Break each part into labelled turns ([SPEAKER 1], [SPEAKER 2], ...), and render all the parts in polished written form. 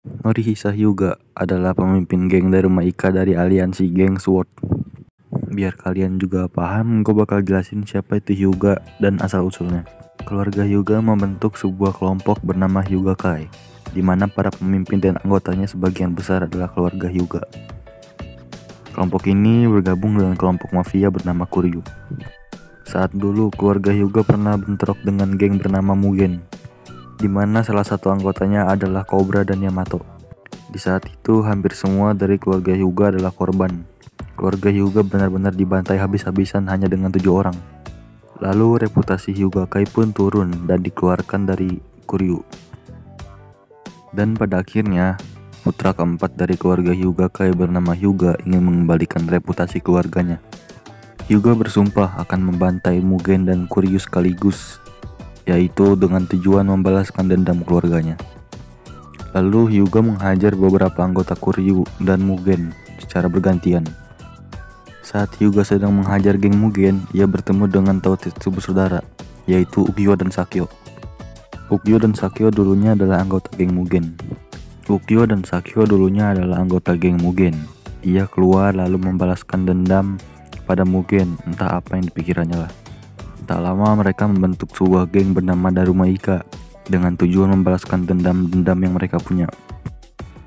[SPEAKER 1] Norihisa Hyuga adalah pemimpin geng Daruma Ika dari aliansi geng SWORD. Biar kalian juga paham, gue bakal jelasin siapa itu Hyuga dan asal-usulnya. Keluarga Hyuga membentuk sebuah kelompok bernama Hyuga Kai, di mana para pemimpin dan anggotanya sebagian besar adalah keluarga Hyuga. Kelompok ini bergabung dengan kelompok mafia bernama Kuryu. Saat dulu, keluarga Hyuga pernah bentrok dengan geng bernama Mugen, di mana salah satu anggotanya adalah Cobra dan Yamato. Di saat itu, hampir semua dari keluarga Hyuga adalah korban. Keluarga Hyuga benar-benar dibantai habis-habisan hanya dengan 7 orang. Lalu reputasi Hyuga Kai pun turun dan dikeluarkan dari Kuryu. Dan pada akhirnya, putra keempat dari keluarga Hyuga Kai bernama Hyuga ingin mengembalikan reputasi keluarganya. Hyuga bersumpah akan membantai Mugen dan Kuryu sekaligus, yaitu dengan tujuan membalaskan dendam keluarganya. Lalu Hyuga menghajar beberapa anggota Kuryu dan Mugen secara bergantian. Saat Hyuga sedang menghajar geng Mugen, ia bertemu dengan Totetsu bersaudara, yaitu Ukyo dan Sakyo. Ukyo dan Sakyo dulunya adalah anggota geng Mugen. Ia keluar lalu membalaskan dendam pada Mugen, entah apa yang dipikirannya lah. Tak lama mereka membentuk sebuah geng bernama Daruma Ika dengan tujuan membalaskan dendam-dendam yang mereka punya.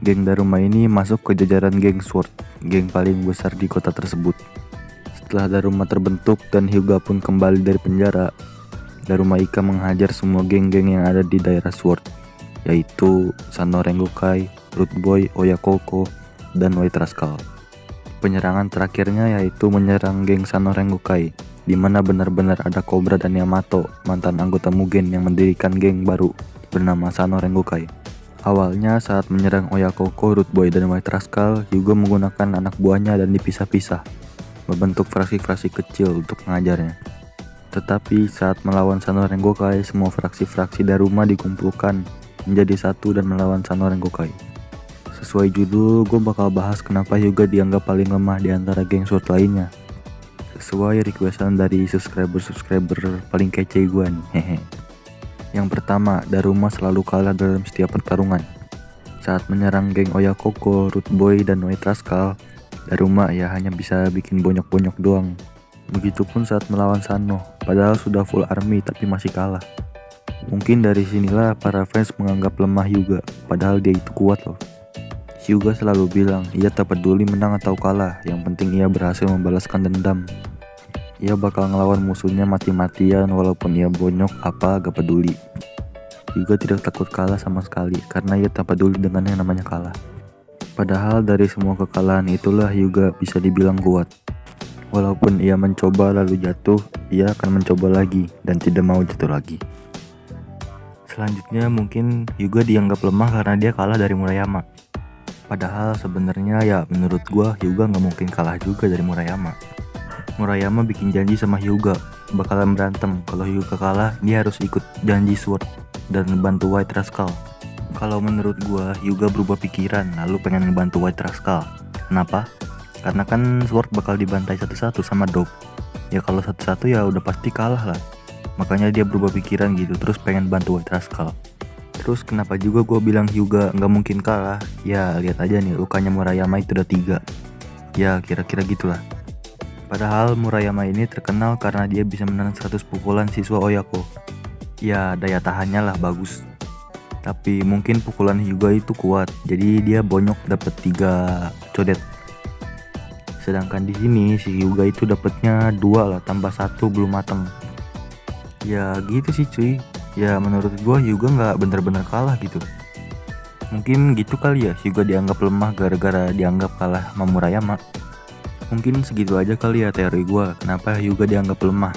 [SPEAKER 1] Geng Daruma ini masuk ke jajaran geng SWORD, geng paling besar di kota tersebut. Setelah Daruma terbentuk dan Hyuga pun kembali dari penjara, Daruma Ika menghajar semua geng-geng yang ada di daerah SWORD, yaitu Sano Rengokai, Root Boy, Oyakoko, dan White Rascal. Penyerangan terakhirnya yaitu menyerang geng Sano Rengokai, di mana benar-benar ada Cobra dan Yamato, mantan anggota Mugen yang mendirikan geng baru bernama Sano Rengokai. Awalnya saat menyerang Oyakoko, Root Boy, dan White Rascal, Hyuga menggunakan anak buahnya dan dipisah-pisah, membentuk fraksi-fraksi kecil untuk mengajarnya. Tetapi saat melawan Sano Rengokai, semua fraksi-fraksi Daruma dikumpulkan menjadi satu dan melawan Sano Rengokai. Sesuai judul, gue bakal bahas kenapa Hyuga dianggap paling lemah di antara geng SWORD lainnya. Sesuai requestan dari subscriber paling kece gue nih, hehe. Yang pertama, Daruma selalu kalah dalam setiap pertarungan. Saat menyerang geng Oyakoko, Root Boy, dan White Rascal, Daruma ya hanya bisa bikin bonyok-bonyok doang. Begitupun saat melawan Sano, padahal sudah full army tapi masih kalah. Mungkin dari sinilah para fans menganggap lemah Hyuga, padahal dia itu kuat loh. Hyuga selalu bilang ia tak peduli menang atau kalah, yang penting ia berhasil membalaskan dendam. Ia bakal ngelawan musuhnya mati-matian walaupun ia bonyok apa gak peduli. Hyuga tidak takut kalah sama sekali karena ia tak peduli dengan yang namanya kalah. Padahal dari semua kekalahan itulah Hyuga bisa dibilang kuat. Walaupun ia mencoba lalu jatuh, ia akan mencoba lagi dan tidak mau jatuh lagi. Selanjutnya mungkin Hyuga dianggap lemah karena dia kalah dari Murayama. Padahal sebenarnya ya menurut gua Hyuga gak mungkin kalah juga dari Murayama. Murayama bikin janji sama Hyuga bakalan berantem. Kalau Hyuga kalah, dia harus ikut janji SWORD dan bantu White Rascal. Kalau menurut gua, Hyuga berubah pikiran lalu pengen ngebantu White Rascal. Kenapa? Karena kan SWORD bakal dibantai satu-satu sama Dog. Ya kalau satu-satu ya udah pasti kalah lah. Makanya dia berubah pikiran gitu, terus pengen bantu White Rascal. Terus kenapa juga gua bilang Hyuga nggak mungkin kalah? Ya lihat aja nih, lukanya Murayama itu udah 3. Ya kira-kira gitulah. Padahal Murayama ini terkenal karena dia bisa menahan 100 pukulan siswa Oyako. Ya daya tahannya lah bagus. Tapi mungkin pukulan Hyuga itu kuat, jadi dia bonyok dapat 3 codet. Sedangkan di sini si Hyuga itu dapatnya 2 lah, tambah 1 belum mateng. Ya gitu sih cuy. Ya menurut gua Hyuga nggak bener-bener kalah gitu. Mungkin gitu kali ya, Hyuga dianggap lemah gara-gara dianggap kalah sama Murayama. Mungkin segitu aja kali ya teori gue kenapa Hyuga dianggap lemah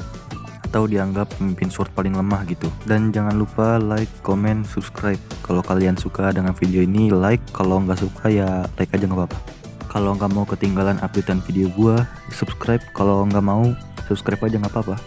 [SPEAKER 1] atau dianggap pemimpin SWORD paling lemah gitu. Dan jangan lupa like, comment, subscribe. Kalau kalian suka dengan video ini like, kalau nggak suka ya like aja nggak apa-apa. Kalau nggak mau ketinggalan updatean video gue, subscribe. Kalau nggak mau subscribe aja nggak apa-apa.